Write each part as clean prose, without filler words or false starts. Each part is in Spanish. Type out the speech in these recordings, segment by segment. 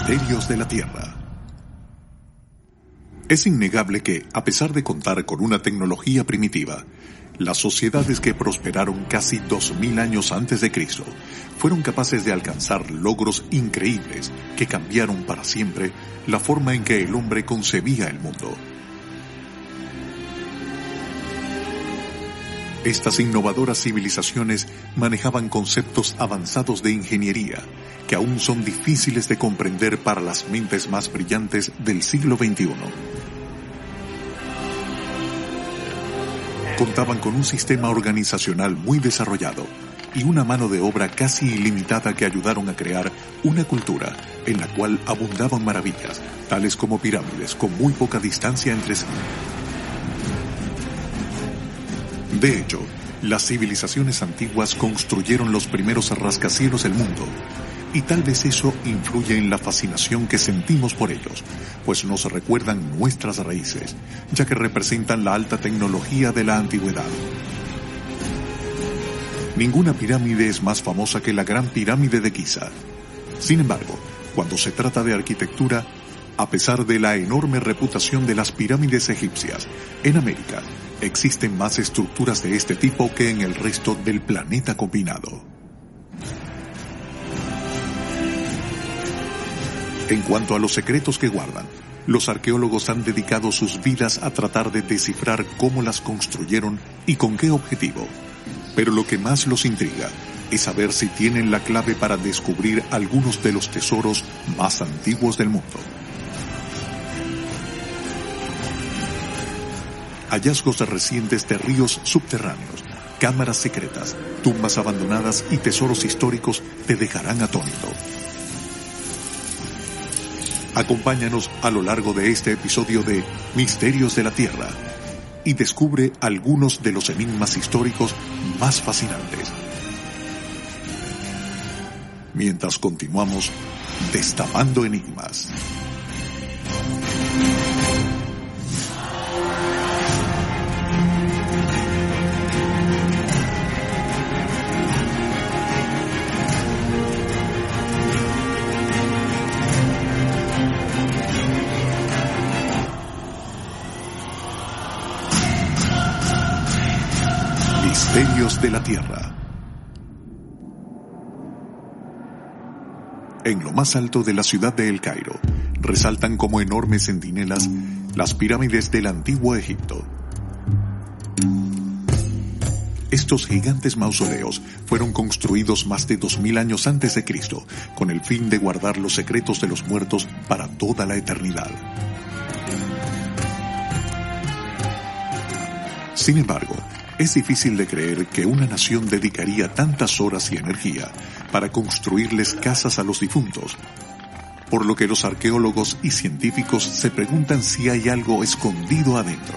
Misterios de la Tierra. Es innegable que, a pesar de contar con una tecnología primitiva, las sociedades que prosperaron casi 2000 años antes de Cristo fueron capaces de alcanzar logros increíbles que cambiaron para siempre la forma en que el hombre concebía el mundo. Estas innovadoras civilizaciones manejaban conceptos avanzados de ingeniería que aún son difíciles de comprender para las mentes más brillantes del siglo XXI. Contaban con un sistema organizacional muy desarrollado y una mano de obra casi ilimitada que ayudaron a crear una cultura en la cual abundaban maravillas, tales como pirámides con muy poca distancia entre sí. De hecho, las civilizaciones antiguas construyeron los primeros rascacielos del mundo, y tal vez eso influye en la fascinación que sentimos por ellos, pues nos recuerdan nuestras raíces, ya que representan la alta tecnología de la antigüedad. Ninguna pirámide es más famosa que la Gran Pirámide de Giza. Sin embargo, cuando se trata de arquitectura, a pesar de la enorme reputación de las pirámides egipcias, en América existen más estructuras de este tipo que en el resto del planeta combinado. En cuanto a los secretos que guardan, los arqueólogos han dedicado sus vidas a tratar de descifrar cómo las construyeron y con qué objetivo. Pero lo que más los intriga es saber si tienen la clave para descubrir algunos de los tesoros más antiguos del mundo. Hallazgos recientes de ríos subterráneos, cámaras secretas, tumbas abandonadas y tesoros históricos te dejarán atónito. Acompáñanos a lo largo de este episodio de Misterios de la Tierra y descubre algunos de los enigmas históricos más fascinantes. Mientras continuamos destapando enigmas. Misterios de la Tierra. En lo más alto de la ciudad de El Cairo, resaltan como enormes centinelas las pirámides del antiguo Egipto. Estos gigantes mausoleos fueron construidos más de 2000 años antes de Cristo, con el fin de guardar los secretos de los muertos para toda la eternidad. Sin embargo, es difícil de creer que una nación dedicaría tantas horas y energía para construirles casas a los difuntos, por lo que los arqueólogos y científicos se preguntan si hay algo escondido adentro.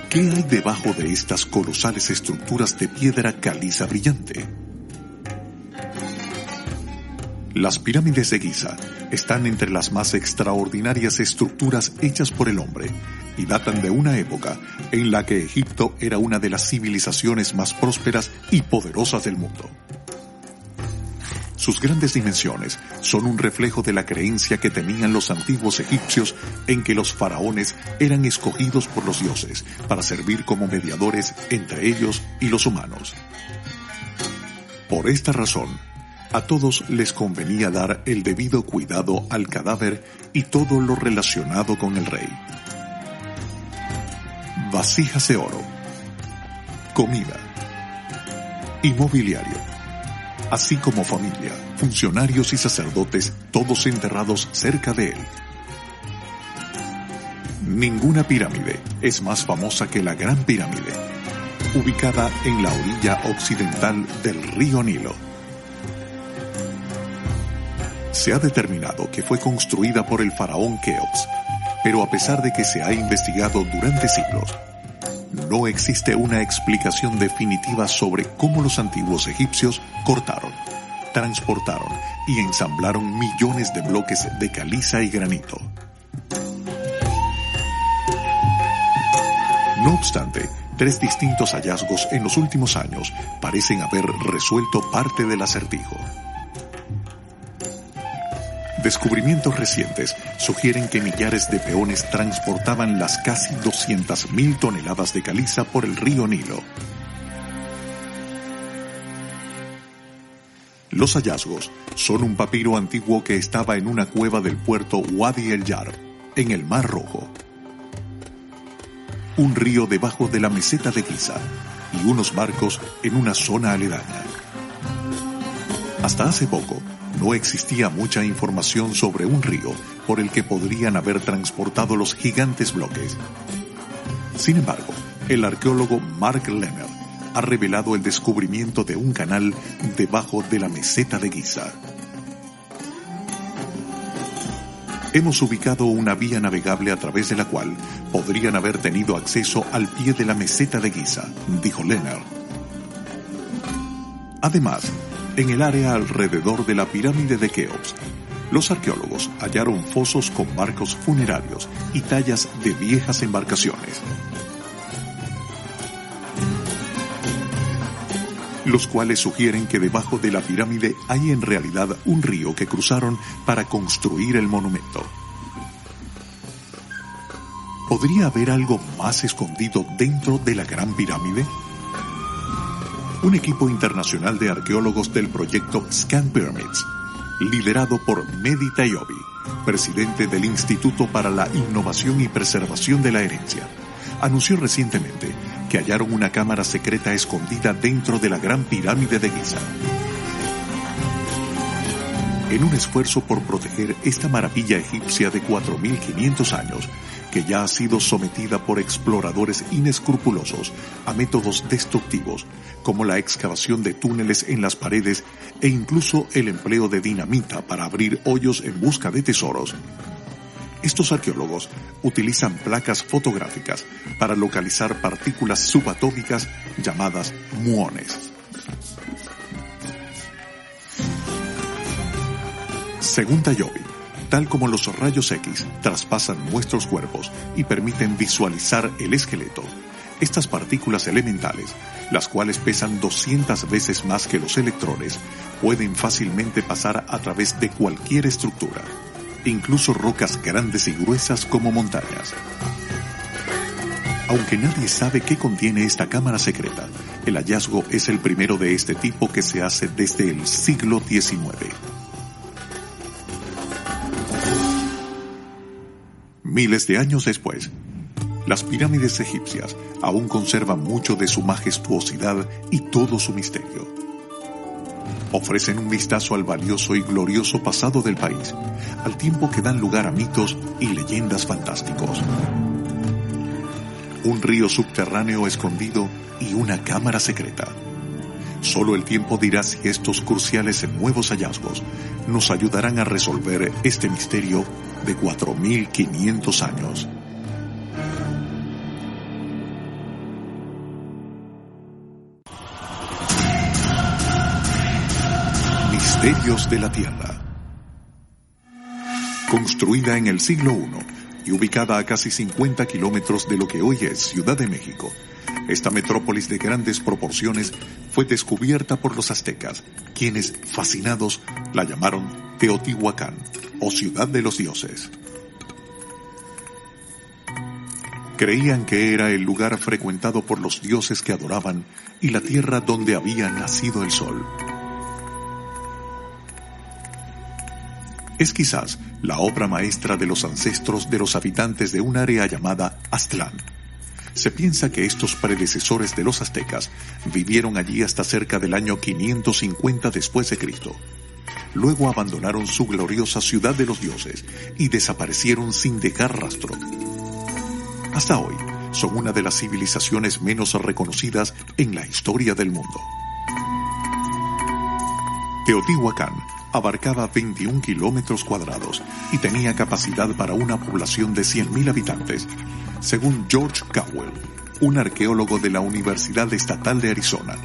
¿Qué hay debajo de estas colosales estructuras de piedra caliza brillante? Las pirámides de Giza están entre las más extraordinarias estructuras hechas por el hombre y datan de una época en la que Egipto era una de las civilizaciones más prósperas y poderosas del mundo. Sus grandes dimensiones son un reflejo de la creencia que tenían los antiguos egipcios en que los faraones eran escogidos por los dioses para servir como mediadores entre ellos y los humanos. Por esta razón, a todos les convenía dar el debido cuidado al cadáver y todo lo relacionado con el rey. Vasijas de oro, comida, inmobiliario, así como familia, funcionarios y sacerdotes, todos enterrados cerca de él. Ninguna pirámide es más famosa que la Gran Pirámide, ubicada en la orilla occidental del río Nilo. Se ha determinado que fue construida por el faraón Keops, pero a pesar de que se ha investigado durante siglos, no existe una explicación definitiva sobre cómo los antiguos egipcios cortaron, transportaron y ensamblaron millones de bloques de caliza y granito. No obstante, 3 distintos hallazgos en los últimos años parecen haber resuelto parte del acertijo. Descubrimientos recientes sugieren que millares de peones transportaban las casi 200.000 toneladas de caliza por el río Nilo. Los hallazgos son un papiro antiguo que estaba en una cueva del puerto Wadi el Yarb, en el Mar Rojo. Un río debajo de la meseta de Giza y unos barcos en una zona aledaña. Hasta hace poco, no existía mucha información sobre un río por el que podrían haber transportado los gigantes bloques. Sin embargo, el arqueólogo Mark Lenner ha revelado el descubrimiento de un canal debajo de la meseta de Giza. Hemos ubicado una vía navegable a través de la cual podrían haber tenido acceso al pie de la meseta de Giza, dijo Lenner. Además, en el área alrededor de la pirámide de Keops, los arqueólogos hallaron fosos con barcos funerarios y tallas de viejas embarcaciones, los cuales sugieren que debajo de la pirámide hay en realidad un río que cruzaron para construir el monumento. ¿Podría haber algo más escondido dentro de la Gran Pirámide? Un equipo internacional de arqueólogos del proyecto Scan Pyramids, liderado por Mehdi Tayobi, presidente del Instituto para la Innovación y Preservación de la Herencia, anunció recientemente que hallaron una cámara secreta escondida dentro de la Gran Pirámide de Giza. En un esfuerzo por proteger esta maravilla egipcia de 4.500 años, que ya ha sido sometida por exploradores inescrupulosos a métodos destructivos, como la excavación de túneles en las paredes e incluso el empleo de dinamita para abrir hoyos en busca de tesoros, estos arqueólogos utilizan placas fotográficas para localizar partículas subatómicas llamadas muones. Según Tayobi, tal como los rayos X traspasan nuestros cuerpos y permiten visualizar el esqueleto, estas partículas elementales, las cuales pesan 200 veces más que los electrones, pueden fácilmente pasar a través de cualquier estructura, incluso rocas grandes y gruesas como montañas. Aunque nadie sabe qué contiene esta cámara secreta, el hallazgo es el primero de este tipo que se hace desde el siglo XIX. Miles de años después, las pirámides egipcias aún conservan mucho de su majestuosidad y todo su misterio. Ofrecen un vistazo al valioso y glorioso pasado del país, al tiempo que dan lugar a mitos y leyendas fantásticos. Un río subterráneo escondido y una cámara secreta. Solo el tiempo dirá si estos cruciales y nuevos hallazgos nos ayudarán a resolver este misterio de 4.500 años. Misterios de la Tierra. Construida en el siglo I y ubicada a casi 50 kilómetros de lo que hoy es Ciudad de México, esta metrópolis de grandes proporciones fue descubierta por los aztecas, quienes, fascinados, la llamaron Teotihuacán, o Ciudad de los Dioses. Creían que era el lugar frecuentado por los dioses que adoraban y la tierra donde había nacido el sol. Es quizás la obra maestra de los ancestros de los habitantes de un área llamada Aztlán. Se piensa que estos predecesores de los aztecas vivieron allí hasta cerca del año 550 después de Cristo. Luego abandonaron su gloriosa ciudad de los dioses y desaparecieron sin dejar rastro. Hasta hoy son una de las civilizaciones menos reconocidas en la historia del mundo. Teotihuacán abarcaba 21 kilómetros cuadrados y tenía capacidad para una población de 100.000 habitantes, según George Cowell, un arqueólogo de la Universidad Estatal de Arizona.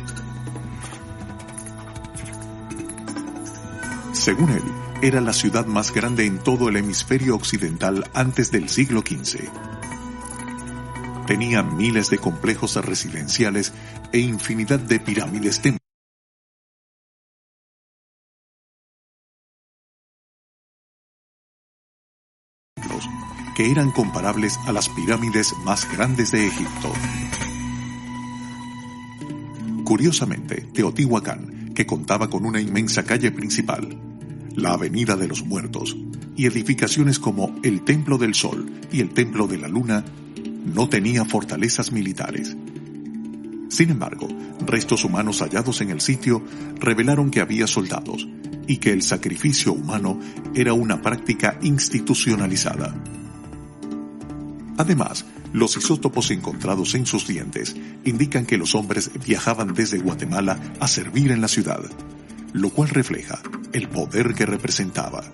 Según él, era la ciudad más grande en todo el hemisferio occidental antes del siglo XV. tenía miles de complejos residenciales e infinidad de pirámides templos que eran comparables a las pirámides más grandes de Egipto. Curiosamente, Teotihuacán, que contaba con una inmensa calle principal, la Avenida de los Muertos, y edificaciones como el Templo del Sol y el Templo de la Luna, no tenía fortalezas militares. Sin embargo, restos humanos hallados en el sitio revelaron que había soldados y que el sacrificio humano era una práctica institucionalizada. Además, los isótopos encontrados en sus dientes indican que los hombres viajaban desde Guatemala a servir en la ciudad, lo cual refleja el poder que representaba.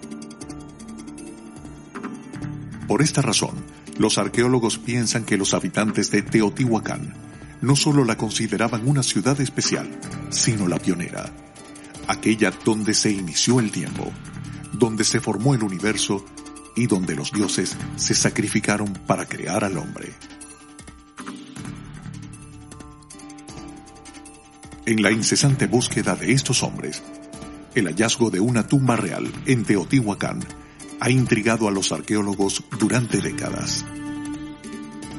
Por esta razón, los arqueólogos piensan que los habitantes de Teotihuacán no solo la consideraban una ciudad especial, sino la pionera, aquella donde se inició el tiempo, donde se formó el universo y donde los dioses se sacrificaron para crear al hombre. En la incesante búsqueda de estos hombres, el hallazgo de una tumba real en Teotihuacán ha intrigado a los arqueólogos durante décadas.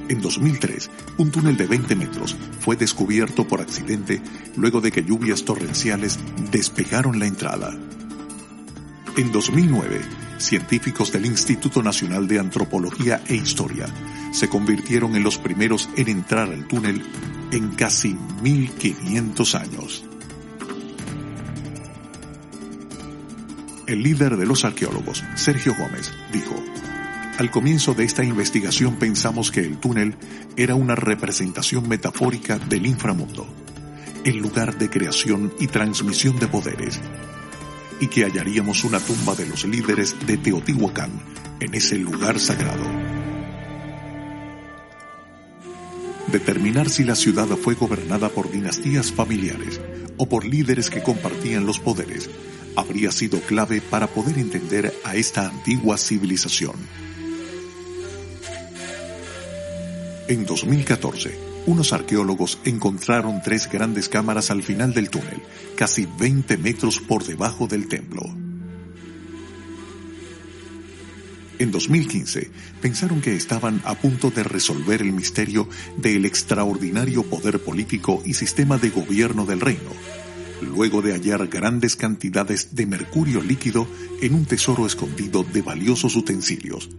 En 2003, un túnel de 20 metros fue descubierto por accidente luego de que lluvias torrenciales despejaron la entrada. En 2009, científicos del Instituto Nacional de Antropología e Historia se convirtieron en los primeros en entrar al túnel en casi 1500 años. El líder de los arqueólogos, Sergio Gómez, dijo: al comienzo de esta investigación pensamos que el túnel era una representación metafórica del inframundo, el lugar de creación y transmisión de poderes, y que hallaríamos una tumba de los líderes de Teotihuacán en ese lugar sagrado. Determinar si la ciudad fue gobernada por dinastías familiares o por líderes que compartían los poderes habría sido clave para poder entender a esta antigua civilización. En 2014, unos arqueólogos encontraron 3 grandes cámaras al final del túnel, casi 20 metros por debajo del templo. En 2015, pensaron que estaban a punto de resolver el misterio del extraordinario poder político y sistema de gobierno del reino, luego de hallar grandes cantidades de mercurio líquido en un tesoro escondido de valiosos utensilios,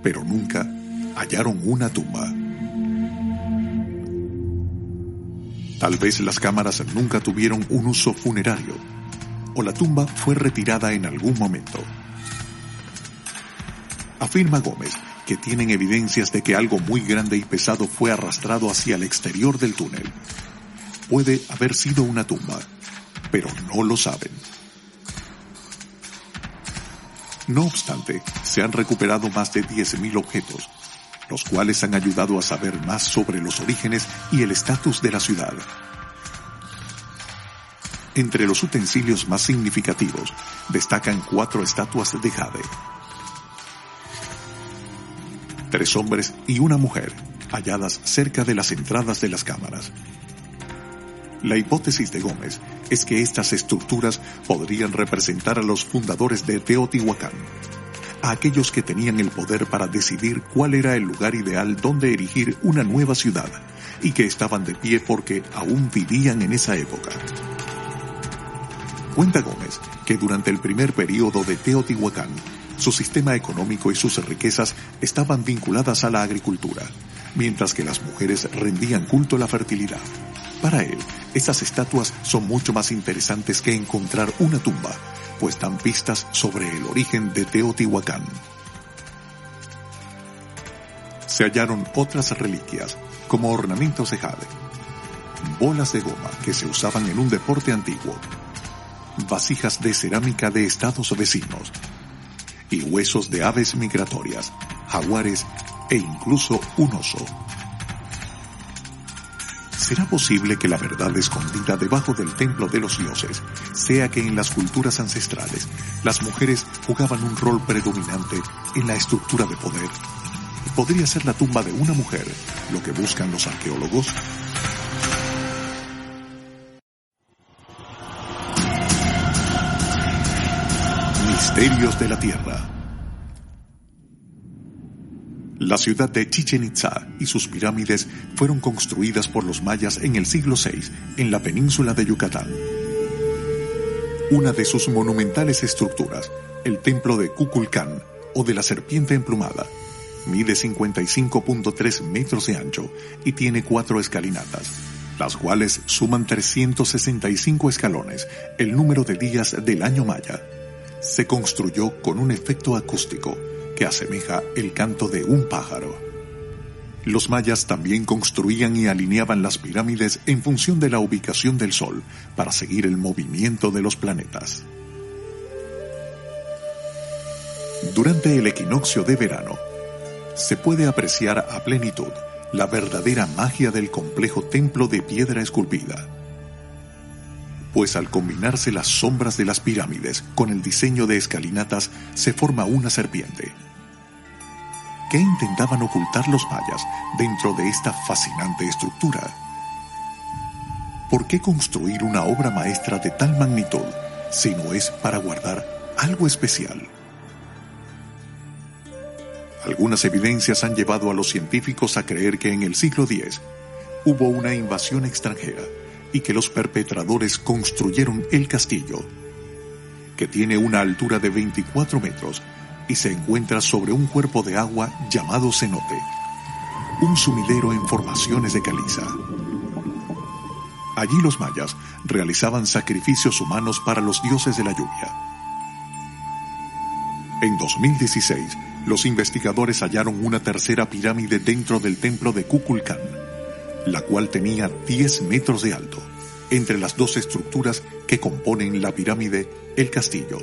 pero nunca hallaron una tumba. Tal vez las cámaras nunca tuvieron un uso funerario, o la tumba fue retirada en algún momento. Afirma Gómez que tienen evidencias de que algo muy grande y pesado fue arrastrado hacia el exterior del túnel. Puede haber sido una tumba, pero no lo saben. No obstante, se han recuperado más de 10.000 objetos, los cuales han ayudado a saber más sobre los orígenes y el estatus de la ciudad. Entre los utensilios más significativos destacan 4 estatuas de jade, 3 hombres y una mujer halladas cerca de las entradas de las cámaras. La hipótesis de Gómez es que estas estructuras podrían representar a los fundadores de Teotihuacán, a aquellos que tenían el poder para decidir cuál era el lugar ideal donde erigir una nueva ciudad y que estaban de pie porque aún vivían en esa época. Cuenta Gómez que durante el primer período de Teotihuacán, su sistema económico y sus riquezas estaban vinculadas a la agricultura, mientras que las mujeres rendían culto a la fertilidad. Para él, estas estatuas son mucho más interesantes que encontrar una tumba, pues dan pistas sobre el origen de Teotihuacán. Se hallaron otras reliquias, como ornamentos de jade, bolas de goma que se usaban en un deporte antiguo, vasijas de cerámica de estados vecinos, y huesos de aves migratorias, jaguares e incluso un oso. ¿Será posible que la verdad escondida debajo del templo de los dioses sea que en las culturas ancestrales las mujeres jugaban un rol predominante en la estructura de poder? ¿Podría ser la tumba de una mujer lo que buscan los arqueólogos? Misterios de la Tierra. La ciudad de Chichén Itzá y sus pirámides fueron construidas por los mayas en el siglo VI en la península de Yucatán. Una de sus monumentales estructuras, el templo de Kukulcán o de la serpiente emplumada, mide 55.3 metros de ancho y tiene 4 escalinatas, las cuales suman 365 escalones, el número de días del año maya. Se construyó con un efecto acústico que asemeja el canto de un pájaro. Los mayas también construían y alineaban las pirámides en función de la ubicación del Sol para seguir el movimiento de los planetas. Durante el equinoccio de verano, se puede apreciar a plenitud la verdadera magia del complejo templo de piedra esculpida. Pues al combinarse las sombras de las pirámides con el diseño de escalinatas se forma una serpiente. ¿Qué intentaban ocultar los mayas dentro de esta fascinante estructura? ¿Por qué construir una obra maestra de tal magnitud si no es para guardar algo especial? Algunas evidencias han llevado a los científicos a creer que en el siglo X hubo una invasión extranjera y que los perpetradores construyeron el castillo, que tiene una altura de 24 metros y se encuentra sobre un cuerpo de agua llamado cenote, un sumidero en formaciones de caliza. Allí los mayas realizaban sacrificios humanos para los dioses de la lluvia. En 2016, los investigadores hallaron una tercera pirámide dentro del templo de Kukulcán, la cual tenía 10 metros de alto, entre las dos estructuras que componen la pirámide, el castillo.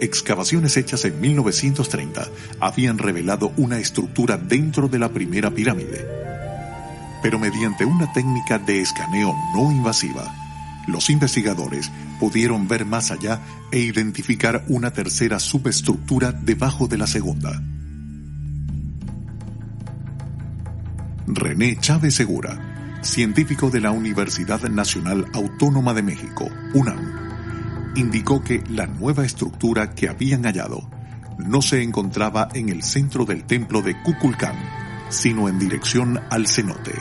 Excavaciones hechas en 1930 habían revelado una estructura dentro de la primera pirámide, pero mediante una técnica de escaneo no invasiva, los investigadores pudieron ver más allá e identificar una tercera subestructura debajo de la segunda. René Chávez Segura, científico de la Universidad Nacional Autónoma de México, UNAM, indicó que la nueva estructura que habían hallado no se encontraba en el centro del templo de Kukulcán, sino en dirección al cenote.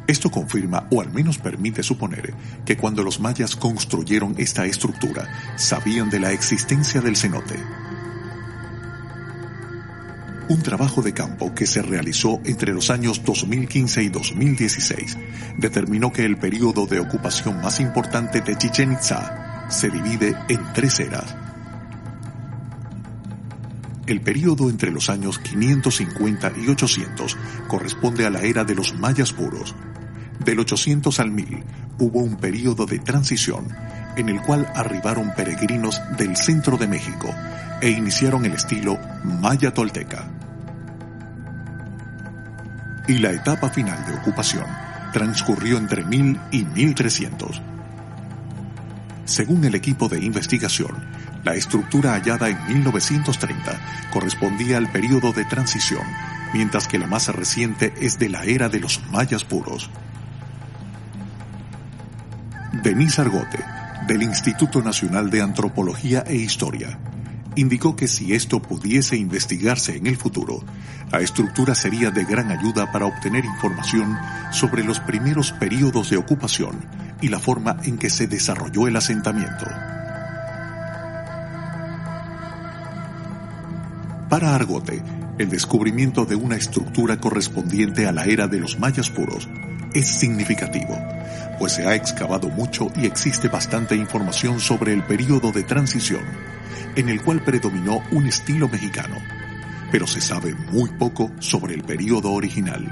Esto confirma, o al menos permite suponer, que cuando los mayas construyeron esta estructura, sabían de la existencia del cenote. Un trabajo de campo que se realizó entre los años 2015 y 2016 determinó que el período de ocupación más importante de Chichén Itzá se divide en 3 eras. El período entre los años 550 y 800 corresponde a la era de los mayas puros. Del 800 al 1000 hubo un período de transición en el cual arribaron peregrinos del centro de México e iniciaron el estilo maya tolteca. Y la etapa final de ocupación transcurrió entre 1000 y 1300. Según el equipo de investigación, la estructura hallada en 1930 correspondía al período de transición, mientras que la más reciente es de la era de los mayas puros. Denise Argote, del Instituto Nacional de Antropología e Historia, indicó que si esto pudiese investigarse en el futuro, la estructura sería de gran ayuda para obtener información sobre los primeros períodos de ocupación y la forma en que se desarrolló el asentamiento. Para Argote, el descubrimiento de una estructura correspondiente a la era de los mayas puros es significativo, pues se ha excavado mucho y existe bastante información sobre el período de transición, en el cual predominó un estilo mexicano, pero se sabe muy poco sobre el período original.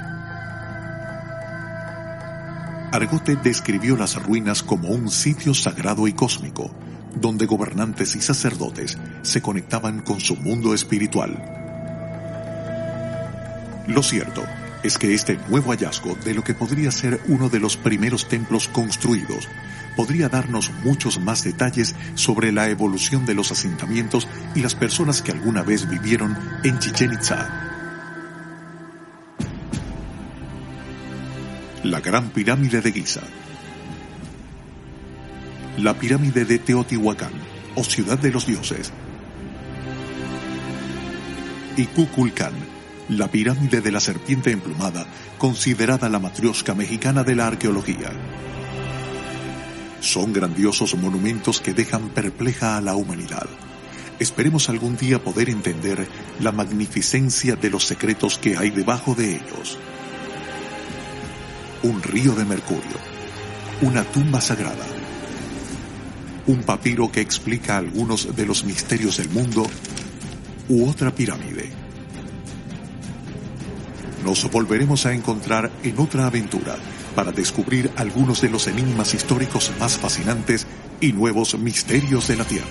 Argote describió las ruinas como un sitio sagrado y cósmico, donde gobernantes y sacerdotes se conectaban con su mundo espiritual. Lo cierto es que este nuevo hallazgo de lo que podría ser uno de los primeros templos construidos podría darnos muchos más detalles sobre la evolución de los asentamientos y las personas que alguna vez vivieron en Chichén Itzá. La Gran Pirámide de Giza. La pirámide de Teotihuacán, o Ciudad de los Dioses. Y Kukulcán, la pirámide de la serpiente emplumada, considerada la matrioshka mexicana de la arqueología. Son grandiosos monumentos que dejan perpleja a la humanidad. Esperemos algún día poder entender la magnificencia de los secretos que hay debajo de ellos. Un río de mercurio, una tumba sagrada, un papiro que explica algunos de los misterios del mundo, u otra pirámide. Nos volveremos a encontrar en otra aventura para descubrir algunos de los enigmas históricos más fascinantes y nuevos misterios de la Tierra.